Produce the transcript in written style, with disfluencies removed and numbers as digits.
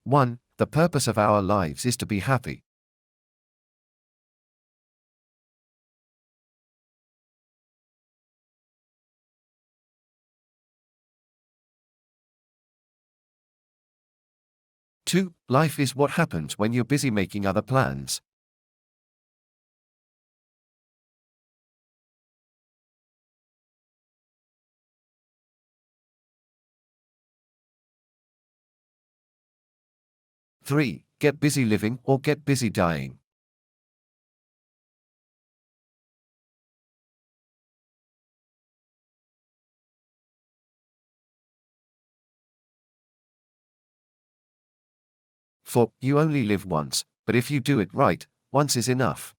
1. The purpose of our lives is to be happy. 2. Life is what happens when you're busy making other plans. 3. Get busy living or get busy dying. For you only live once, but if you do it right, once is enough.